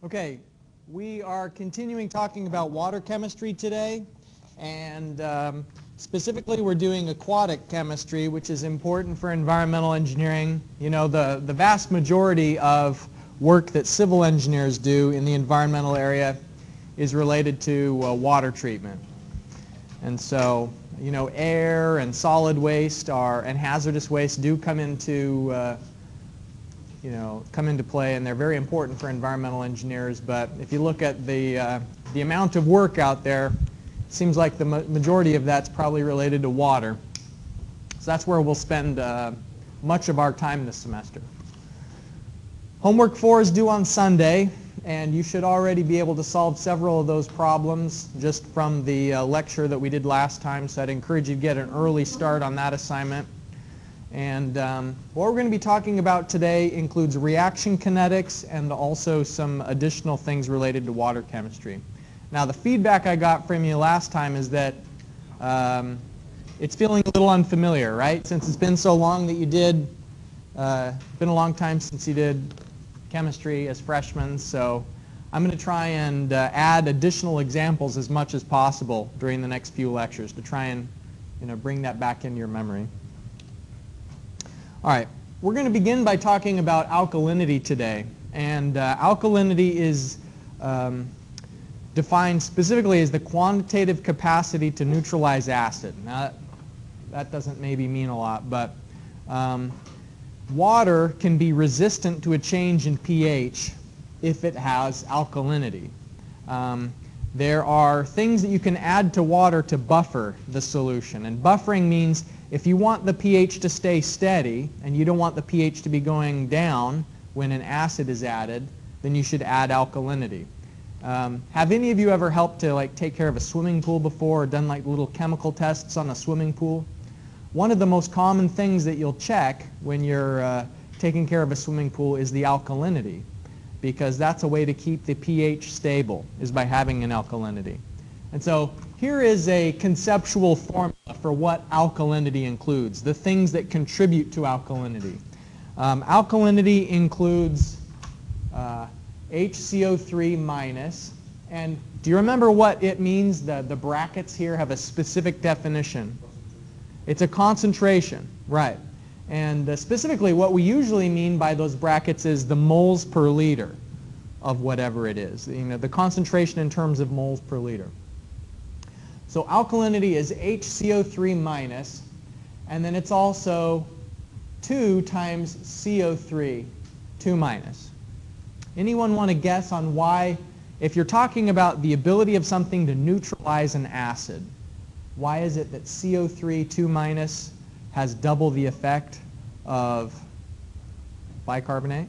Okay, we are continuing talking about water chemistry today, and specifically we're doing aquatic chemistry, which is important for environmental engineering. You know, the vast majority of work that civil engineers do in the environmental area is related to water treatment. And so, you know, air and solid waste and hazardous waste do come into play, and they're very important for environmental engineers. But if you look at the amount of work out there, it seems like the majority of that's probably related to water. So that's where we'll spend much of our time this semester. Homework 4 is due on Sunday, and you should already be able to solve several of those problems just from the lecture that we did last time. So I'd encourage you to get an early start on that assignment. And what we're going to be talking about today includes reaction kinetics and also some additional things related to water chemistry. Now, the feedback I got from you last time is that it's feeling a little unfamiliar, right? Since it's been so long that you did, it's been a long time since you did chemistry as freshmen, so I'm going to try and add additional examples as much as possible during the next few lectures to try and bring that back into your memory. All right, we're going to begin by talking about alkalinity today. And alkalinity is defined specifically as the quantitative capacity to neutralize acid. Now, that doesn't maybe mean a lot, but water can be resistant to a change in pH if it has alkalinity. There are things that you can add to water to buffer the solution. And buffering means if you want the pH to stay steady and you don't want the pH to be going down when an acid is added, then you should add alkalinity. Have any of you ever helped to take care of a swimming pool before, or done little chemical tests on a swimming pool? One of the most common things that you'll check when you're taking care of a swimming pool is the alkalinity, because that's a way to keep the pH stable, is by having an alkalinity. And so here is a conceptual formula for what alkalinity includes, the things that contribute to alkalinity. Alkalinity includes HCO3 minus, and do you remember what it means? The brackets here have a specific definition. It's a concentration, right. And specifically what we usually mean by those brackets is the moles per liter of whatever it is, the concentration in terms of moles per liter. So alkalinity is HCO3 minus, and then it's also 2 times CO3, 2 minus. Anyone want to guess on why, if you're talking about the ability of something to neutralize an acid, why is it that CO3, 2 minus, has double the effect of bicarbonate?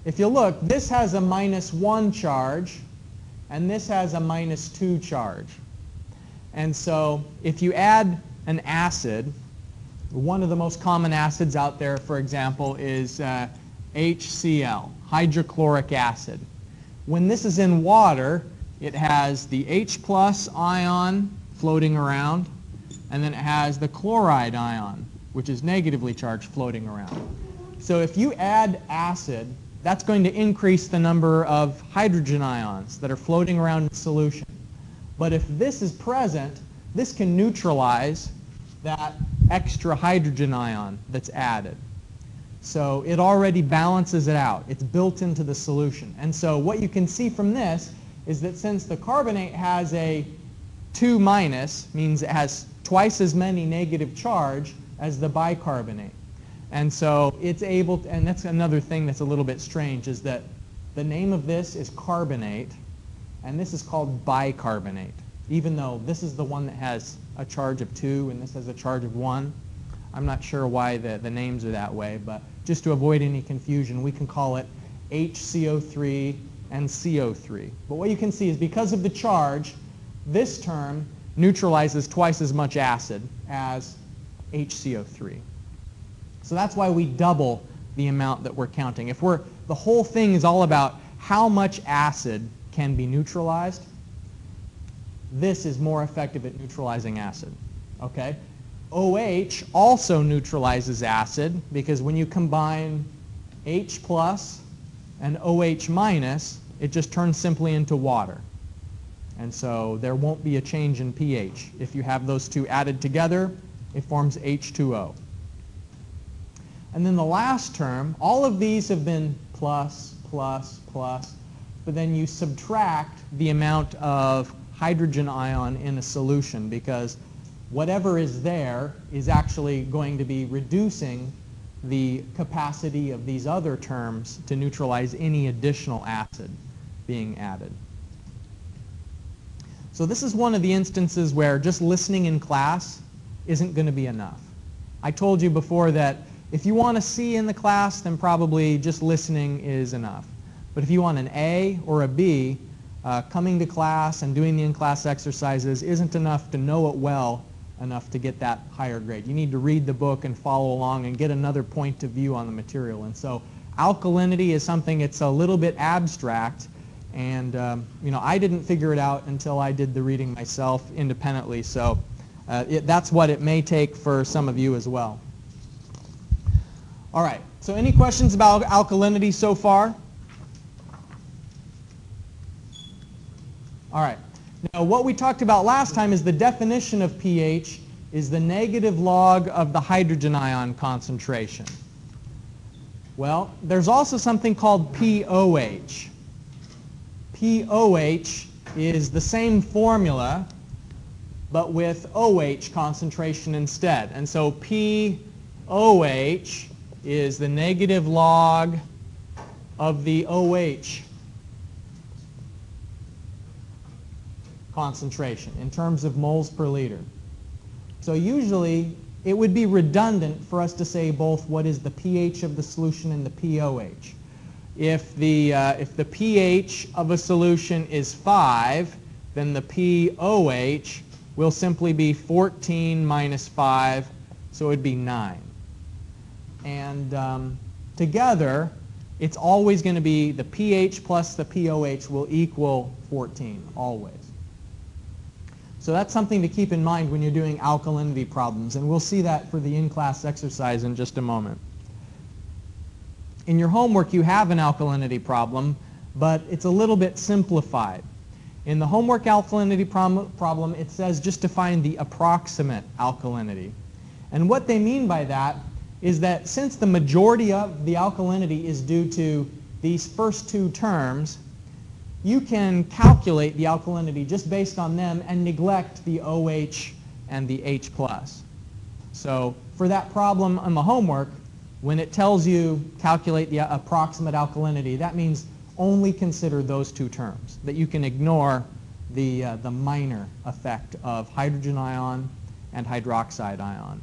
If you look, this has a -1 charge, and this has a -2 charge. And so if you add an acid, one of the most common acids out there, for example, is HCl, hydrochloric acid. When this is in water, it has the H+ ion floating around, and then it has the chloride ion, which is negatively charged, floating around. So if you add acid, that's going to increase the number of hydrogen ions that are floating around in solution. But if this is present, this can neutralize that extra hydrogen ion that's added. So it already balances it out. It's built into the solution. And so what you can see from this is that since the carbonate has a 2 minus, means it has twice as many negative charge as the bicarbonate. And so it's able to, and that's another thing that's a little bit strange, is that the name of this is carbonate, and this is called bicarbonate, even though this is the one that has a charge of 2 and this has a charge of 1. I'm not sure why the names are that way, but just to avoid any confusion, we can call it HCO3 and CO3. But what you can see is because of the charge, this term neutralizes twice as much acid as HCO3. So that's why we double the amount that we're counting. If the whole thing is all about how much acid can be neutralized, this is more effective at neutralizing acid. Okay? OH also neutralizes acid because when you combine H plus and OH minus, it just turns simply into water. And so there won't be a change in pH. If you have those two added together, it forms H2O. And then the last term, all of these have been plus, plus, plus, but then you subtract the amount of hydrogen ion in a solution, because whatever is there is actually going to be reducing the capacity of these other terms to neutralize any additional acid being added. So this is one of the instances where just listening in class isn't going to be enough. I told you before that if you want a C in the class, then probably just listening is enough. But if you want an A or a B, coming to class and doing the in-class exercises isn't enough to know it well enough to get that higher grade. You need to read the book and follow along and get another point of view on the material. And so alkalinity is something, it's a little bit abstract, and you know, I didn't figure it out until I did the reading myself independently. So that's what it may take for some of you as well. All right, so any questions about alkalinity so far? All right. Now, what we talked about last time is the definition of pH is the negative log of the hydrogen ion concentration. Well, there's also something called pOH. pOH is the same formula, but with OH concentration instead. And so pOH is the negative log of the OH concentration in terms of moles per liter. So usually it would be redundant for us to say both what is the pH of the solution and the pOH. If the pH of a solution is 5, then the pOH will simply be 14 minus 5, so it would be 9. And together, it's always going to be the pH plus the pOH will equal 14, always. So that's something to keep in mind when you're doing alkalinity problems, and we'll see that for the in-class exercise in just a moment. In your homework, you have an alkalinity problem, but it's a little bit simplified. In the homework alkalinity problem, it says just to find the approximate alkalinity. And what they mean by that is that since the majority of the alkalinity is due to these first two terms, you can calculate the alkalinity just based on them and neglect the OH and the H+. So for that problem on the homework, when it tells you calculate the approximate alkalinity, that means only consider those two terms, that you can ignore the minor effect of hydrogen ion and hydroxide ion.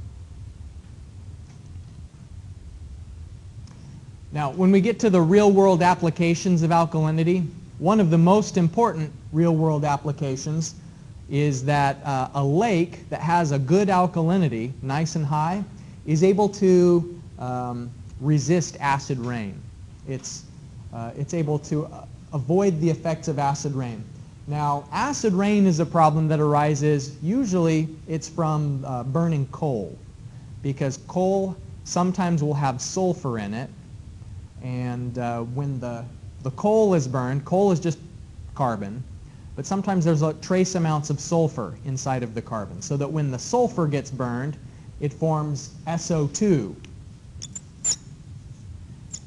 Now, when we get to the real-world applications of alkalinity, one of the most important real-world applications is that a lake that has a good alkalinity, nice and high, is able to resist acid rain. It's able to avoid the effects of acid rain. Now, acid rain is a problem that arises, usually it's from burning coal, because coal sometimes will have sulfur in it, and when the coal is burned, coal is just carbon, but sometimes there's trace amounts of sulfur inside of the carbon, so that when the sulfur gets burned, it forms SO2.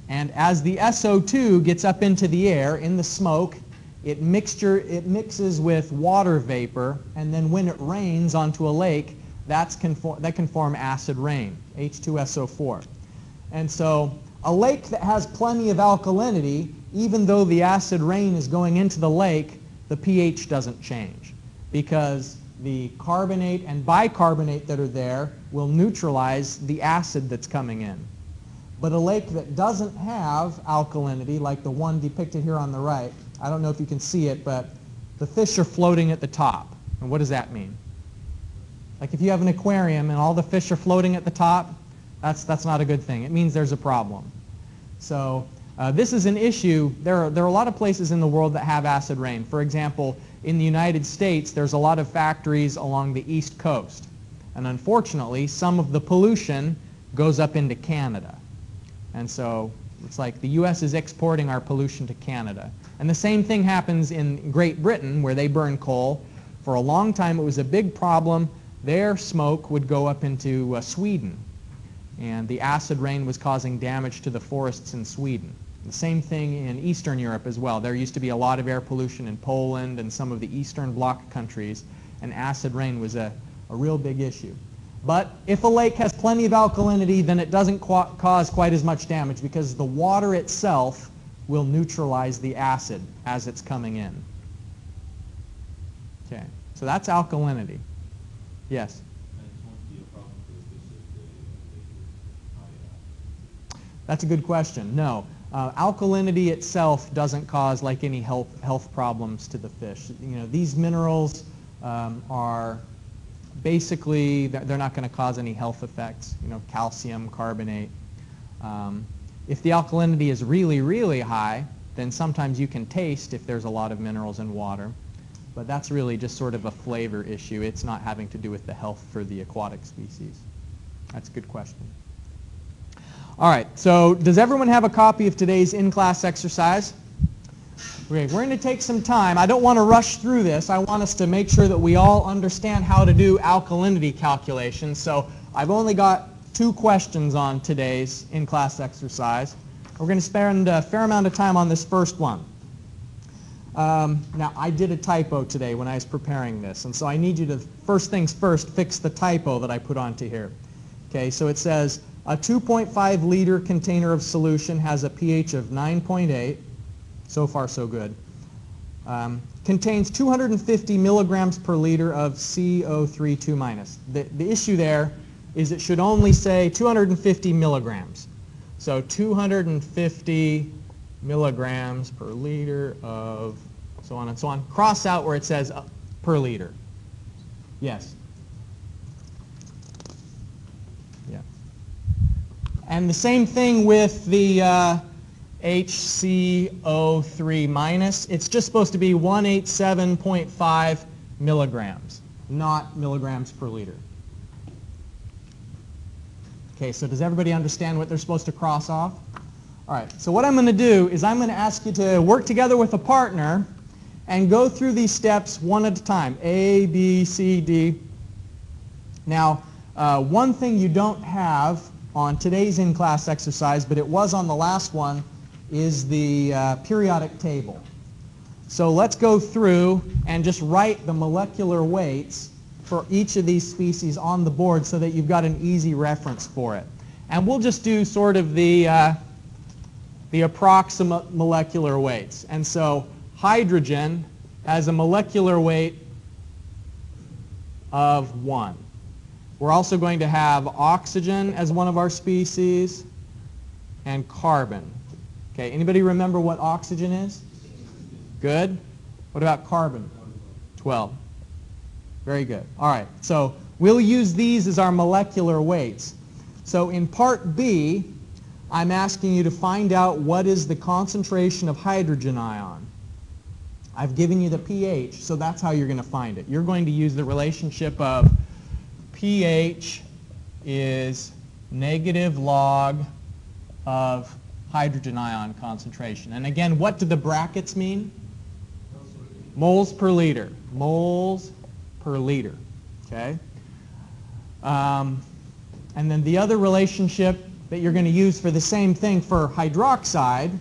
And as the SO2 gets up into the air, in the smoke, it mixes with water vapor, and then when it rains onto a lake, that can form acid rain, H2SO4. And so a lake that has plenty of alkalinity, even though the acid rain is going into the lake, the pH doesn't change, because the carbonate and bicarbonate that are there will neutralize the acid that's coming in. But a lake that doesn't have alkalinity, like the one depicted here on the right, I don't know if you can see it, but the fish are floating at the top. And what does that mean? Like if you have an aquarium and all the fish are floating at the top, that's not a good thing. It means there's a problem. So this is an issue. There are a lot of places in the world that have acid rain. For example, in the United States, there's a lot of factories along the East Coast. And unfortunately, some of the pollution goes up into Canada. And so It's like the U.S. is exporting our pollution to Canada. And the same thing happens in Great Britain, where they burn coal. For a long time, it was a big problem. Their smoke would go up into Sweden. And the acid rain was causing damage to the forests in Sweden. The same thing in Eastern Europe as well. There used to be a lot of air pollution in Poland and some of the Eastern Bloc countries, and acid rain was a real big issue. But if a lake has plenty of alkalinity, then it doesn't cause quite as much damage because the water itself will neutralize the acid as it's coming in. Okay, so that's alkalinity. Yes? That's a good question. No. Alkalinity itself doesn't cause like any health problems to the fish. You know, these minerals are basically, they're not going to cause any health effects. You know, calcium, carbonate. If the alkalinity is really, really high, then sometimes you can taste if there's a lot of minerals in water. But that's really just sort of a flavor issue. It's not having to do with the health for the aquatic species. That's a good question. All right, so does everyone have a copy of today's in-class exercise? Okay, we're going to take some time. I don't want to rush through this. I want us to make sure that we all understand how to do alkalinity calculations. So I've only got 2 questions on today's in-class exercise. We're going to spend a fair amount of time on this first one. Now, I did a typo today when I was preparing this, and so I need you to, first things first, fix the typo that I put onto here. Okay, so it says, a 2.5 liter container of solution has a pH of 9.8. So far, so good. Contains 250 milligrams per liter of CO3 2-. The issue there is it should only say 250 milligrams. So 250 milligrams per liter of so on and so on. Cross out where it says per liter. Yes. Yeah. And the same thing with the HCO3-. It's just supposed to be 187.5 milligrams, not milligrams per liter. Okay, so does everybody understand what they're supposed to cross off? All right, so what I'm going to do is I'm going to ask you to work together with a partner and go through these steps one at a time. A, B, C, D. Now, one thing you don't have on today's in-class exercise, but it was on the last one, is the periodic table. So let's go through and just write the molecular weights for each of these species on the board so that you've got an easy reference for it. And we'll just do sort of the approximate molecular weights. And so hydrogen has a molecular weight of 1. We're also going to have oxygen as one of our species and carbon. Okay, anybody remember what oxygen is? Good. What about carbon? 12. Very good. All right, so we'll use these as our molecular weights. So in part B, I'm asking you to find out what is the concentration of hydrogen ion. I've given you the pH, so that's how you're going to find it. You're going to use the relationship of pH is negative log of hydrogen ion concentration. And again, what do the brackets mean? Moles per liter. Moles per liter. Okay? And then the other relationship that you're going to use for the same thing for hydroxide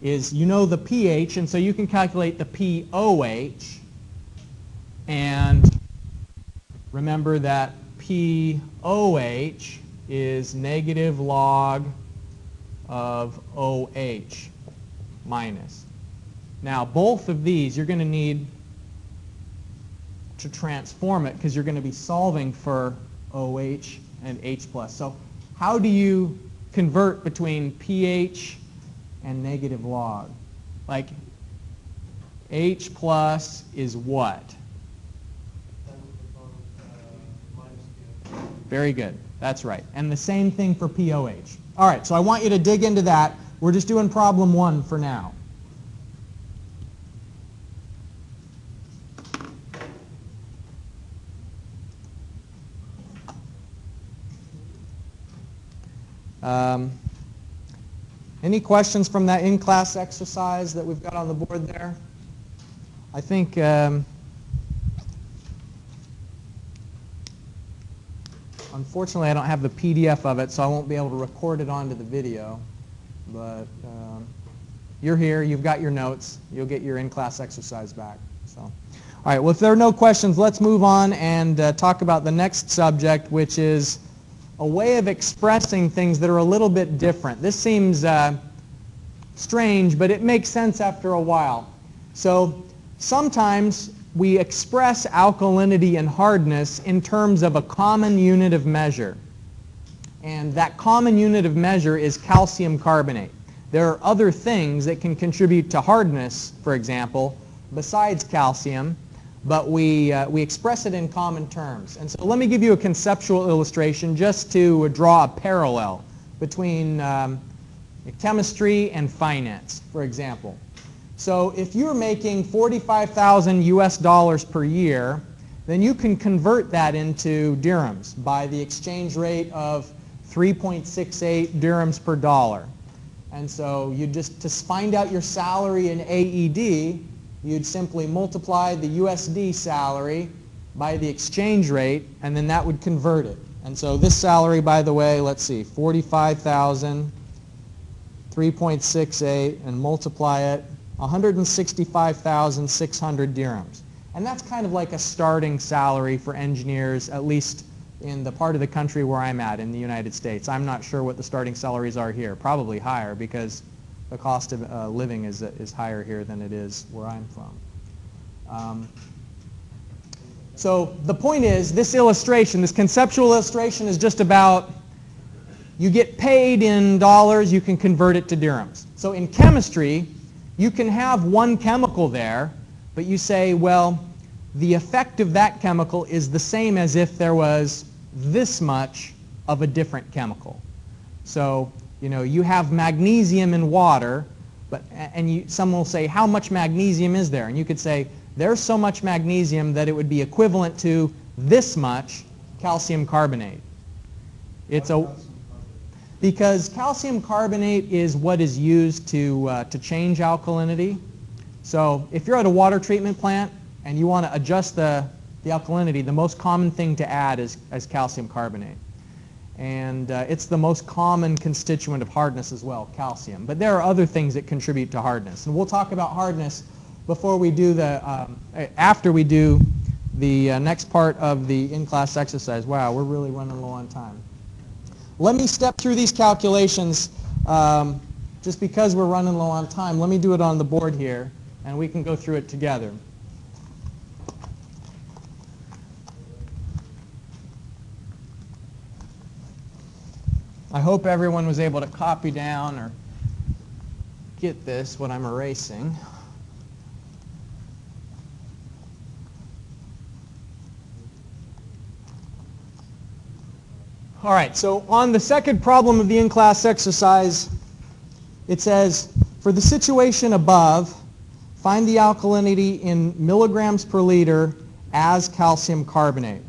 is, you know, the pH, and so you can calculate the pOH. And remember that pOH is negative log of OH minus. Now, both of these you're going to need to transform it because you're going to be solving for OH and H+. So how do you convert between pH and negative log? Like, H+ is what? Very good. That's right. And the same thing for pOH. All right, so I want you to dig into that. We're just doing problem 1 for now. Any questions from that in-class exercise that we've got on the board there? I think unfortunately I don't have the PDF of it, so I won't be able to record it onto the video. But you're here, you've got your notes, you'll get your in-class exercise back. So, all right, well, if there are no questions, let's move on and talk about the next subject, which is a way of expressing things that are a little bit different. This seems strange, but it makes sense after a while. So sometimes we express alkalinity and hardness in terms of a common unit of measure. And that common unit of measure is calcium carbonate. There are other things that can contribute to hardness, for example, besides calcium, but we express it in common terms. And so let me give you a conceptual illustration just to draw a parallel between chemistry and finance, for example. So if you're making 45,000 US dollars per year, then you can convert that into dirhams by the exchange rate of 3.68 dirhams per dollar. And so you just, to find out your salary in AED, you'd simply multiply the USD salary by the exchange rate, and then that would convert it. And so this salary, by the way, let's see, 45,000, 3.68, and multiply it, 165,600 dirhams. And that's kind of like a starting salary for engineers, at least in the part of the country where I'm at, in the United States. I'm not sure what the starting salaries are here. Probably higher, because the cost of living is higher here than it is where I'm from. So the point is, this illustration, this conceptual illustration, is just about you get paid in dollars, you can convert it to dirhams. So in chemistry, you can have one chemical there, but you say, well, the effect of that chemical is the same as if there was this much of a different chemical. So, you know, you have magnesium in water, and someone will say, how much magnesium is there? And you could say, there's so much magnesium that it would be equivalent to this much calcium carbonate. Because calcium carbonate is what is used to change alkalinity. So if you're at a water treatment plant and you want to adjust the alkalinity, the most common thing to add is calcium carbonate. And it's the most common constituent of hardness as well, calcium. But there are other things that contribute to hardness. And we'll talk about hardness before we do after we do the next part of the in-class exercise. Wow, we're really running low on time. Let me step through these calculations just because we're running low on time. Let me do it on the board here, and we can go through it together. I hope everyone was able to copy down or get this, what I'm erasing. All right, so on the second problem of the in-class exercise, it says, for the situation above, find the alkalinity in milligrams per liter as calcium carbonate.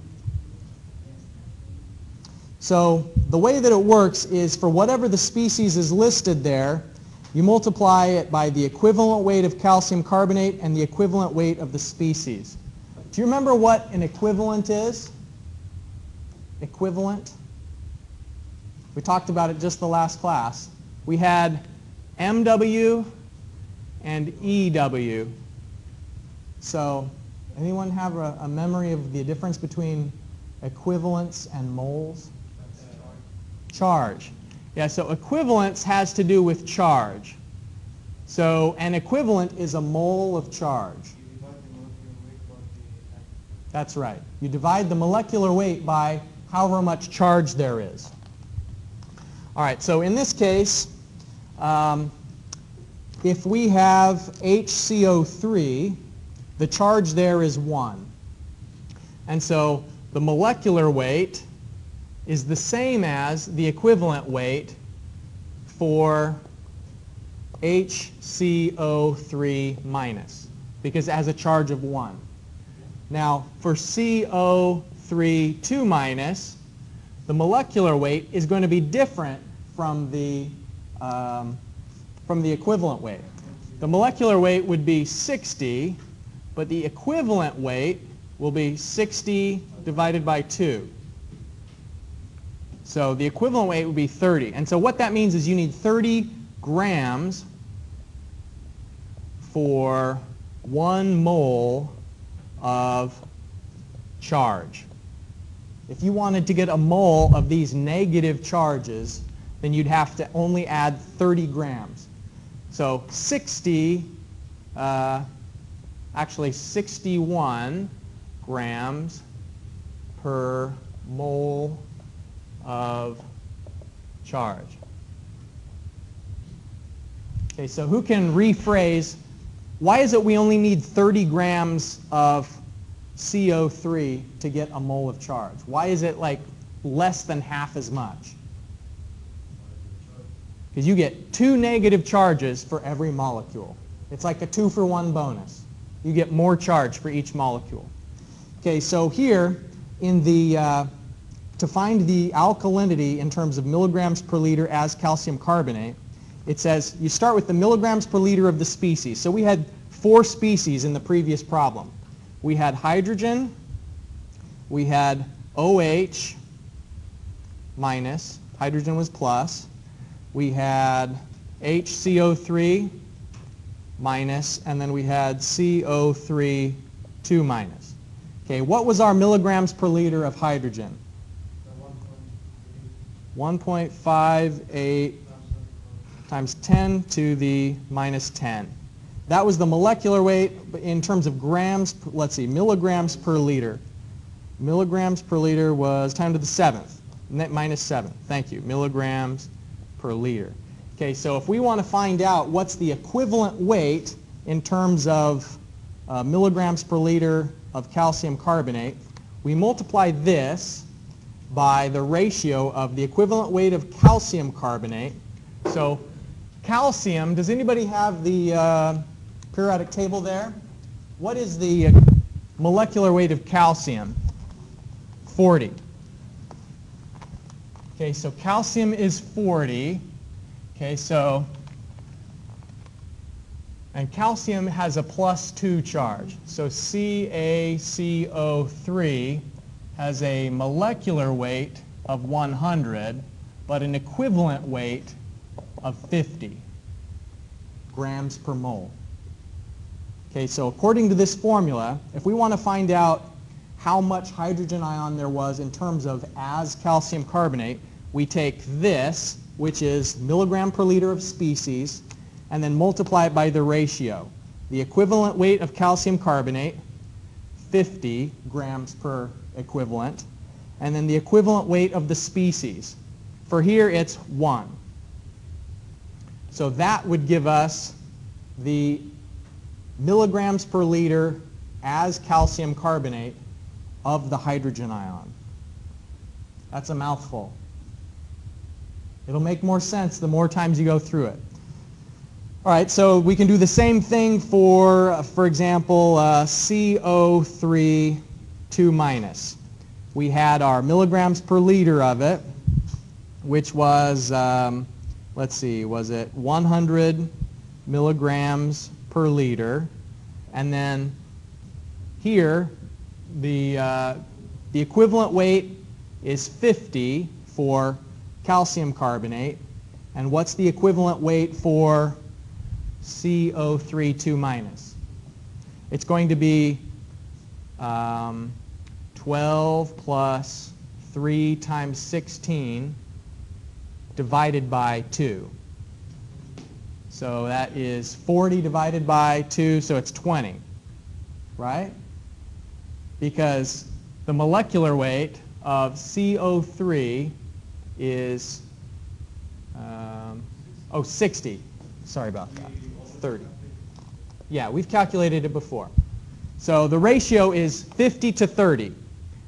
So the way that it works is, for whatever the species is listed there, you multiply it by the equivalent weight of calcium carbonate and the equivalent weight of the species. Do you remember what an equivalent is? Equivalent? We talked about it just the last class. We had MW and EW. So anyone have a memory of the difference between equivalents and moles? Charge. Yeah, so equivalence has to do with charge. So an equivalent is a mole of charge. That's right. You divide the molecular weight by however much charge there is. All right, so in this case, if we have HCO3, the charge there is 1. And so the molecular weight is the same as the equivalent weight for HCO3 minus, because it has a charge of 1. Now, for CO3 2 minus, the molecular weight is going to be different from the from the equivalent weight. The molecular weight would be 60, but the equivalent weight will be 60 divided by 2. So the equivalent weight would be 30. And so what that means is you need 30 grams for 1 mole of charge. If you wanted to get a mole of these negative charges, then you'd have to only add 30 grams. So 61 grams per mole of charge. Okay, so who can rephrase, why is it we only need 30 grams of CO3 to get a mole of charge? Why is it like less than half as much? Because you get 2 negative charges for every molecule. It's like a 2-for-1 bonus. You get more charge for each molecule. Okay, so here in the to find the alkalinity in terms of milligrams per liter as calcium carbonate, it says you start with the milligrams per liter of the species. So we had 4 species in the previous problem. We had hydrogen, we had OH minus, hydrogen was plus, we had HCO3 minus, and then we had CO3 2 minus. Okay, what was our milligrams per liter of hydrogen? 1.58 times 10 to the minus 10. That was the molecular weight in terms of grams, let's see, milligrams per liter. Milligrams per liter was 10 to the 7th, minus 7. Thank you, milligrams per liter. Okay, so if we want to find out what's the equivalent weight in terms of milligrams per liter of calcium carbonate, we multiply this by the ratio of the equivalent weight of calcium carbonate. So calcium, does anybody have the periodic table there? What is the molecular weight of calcium? 40. Okay, so calcium is 40. Okay, so, and calcium has a +2 charge. So CaCO3 has a molecular weight of 100, but an equivalent weight of 50 grams per mole. Okay, so according to this formula, if we want to find out how much hydrogen ion there was in terms of as calcium carbonate, we take this, which is milligram per liter of species, and then multiply it by the ratio. The equivalent weight of calcium carbonate, 50 grams per equivalent, and then the equivalent weight of the species. For here, it's 1. So that would give us the milligrams per liter as calcium carbonate of the hydrogen ion. That's a mouthful. It'll make more sense the more times you go through it. All right, so we can do the same thing for example, CO3 2 minus. We had our milligrams per liter of it, which was, let's see, was it 100 milligrams per liter? And then here, the equivalent weight is 50 for calcium carbonate. And what's the equivalent weight for CO3 2 minus? It's going to be 12 plus 3 times 16 divided by 2. So that is 40 divided by 2, so it's 20, right? Because the molecular weight of CO3 is 60. Sorry about that. 30. Yeah, we've calculated it before. So the ratio is 50 to 30.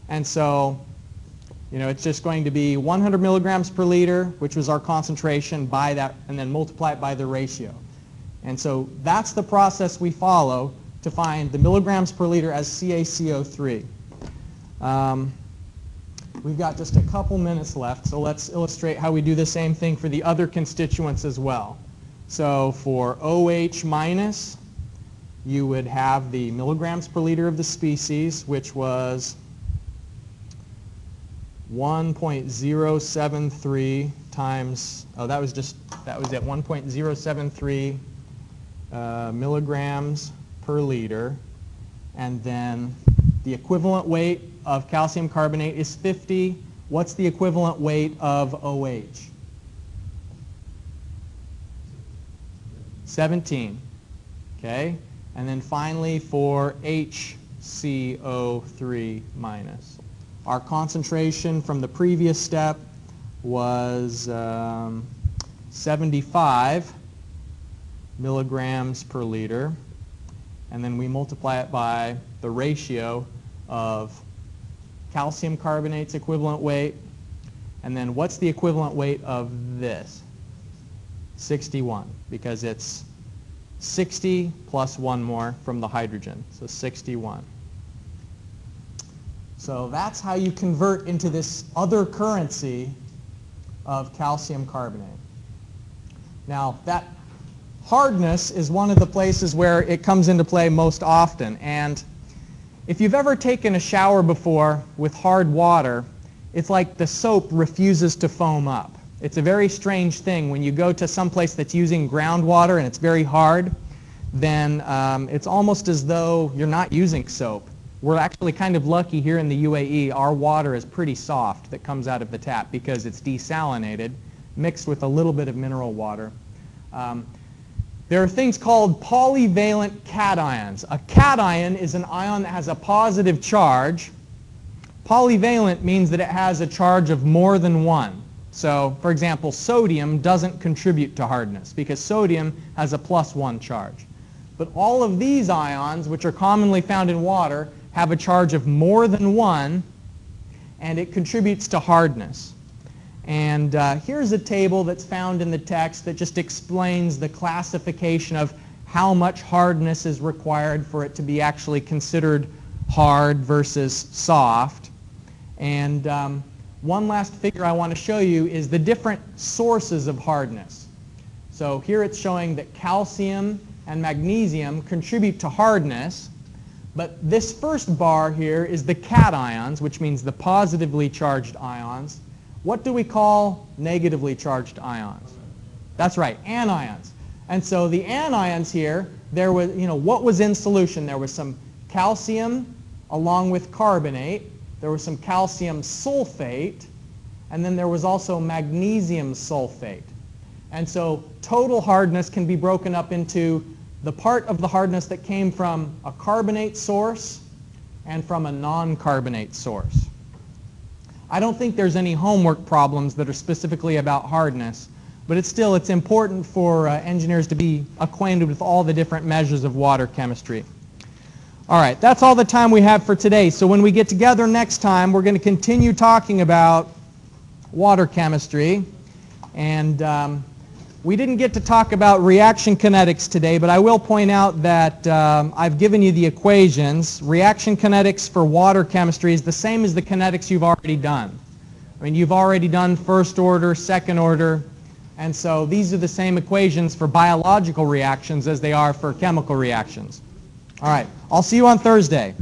And so, it's just going to be 100 milligrams per liter, which was our concentration, by that, and then multiply it by the ratio. And so that's the process we follow to find the milligrams per liter as CaCO3. We've got just a couple minutes left, so let's illustrate how we do the same thing for the other constituents as well. So for OH minus, you would have the milligrams per liter of the species, which was 1.073 times, that was at 1.073 milligrams per liter. And then the equivalent weight of calcium carbonate is 50. What's the equivalent weight of OH? 17. Okay? And then finally for HCO3 minus. Our concentration from the previous step was 75 milligrams per liter. And then we multiply it by the ratio of calcium carbonate's equivalent weight. And then what's the equivalent weight of this? 61, because it's 60 plus one more from the hydrogen, so 61. So that's how you convert into this other currency of calcium carbonate. Now, that hardness is one of the places where it comes into play most often. And if you've ever taken a shower before with hard water, it's like the soap refuses to foam up. It's a very strange thing. When you go to some place that's using groundwater and it's very hard, then it's almost as though you're not using soap. We're actually kind of lucky here in the UAE. Our water is pretty soft that comes out of the tap because it's desalinated, mixed with a little bit of mineral water. There are things called polyvalent cations. A cation is an ion that has a positive charge. Polyvalent means that it has a charge of more than one. So, for example, sodium doesn't contribute to hardness because sodium has a +1 charge. But all of these ions, which are commonly found in water, have a charge of more than 1, and it contributes to hardness. And here's a table that's found in the text that just explains the classification of how much hardness is required for it to be actually considered hard versus soft. And one last figure I want to show you is the different sources of hardness. So here it's showing that calcium and magnesium contribute to hardness, but this first bar here is the cations, which means the positively charged ions. What do we call negatively charged ions? That's right, anions. And so the anions here, there was, what was in solution? There was some calcium along with carbonate. There was some calcium sulfate, and then there was also magnesium sulfate. And so total hardness can be broken up into the part of the hardness that came from a carbonate source and from a non-carbonate source. I don't think there's any homework problems that are specifically about hardness, but it's important for engineers to be acquainted with all the different measures of water chemistry. All right, that's all the time we have for today. So when we get together next time, we're going to continue talking about water chemistry. And we didn't get to talk about reaction kinetics today, but I will point out that I've given you the equations. Reaction kinetics for water chemistry is the same as the kinetics you've already done. I mean, you've already done first order, second order, and so these are the same equations for biological reactions as they are for chemical reactions. All right, I'll see you on Thursday.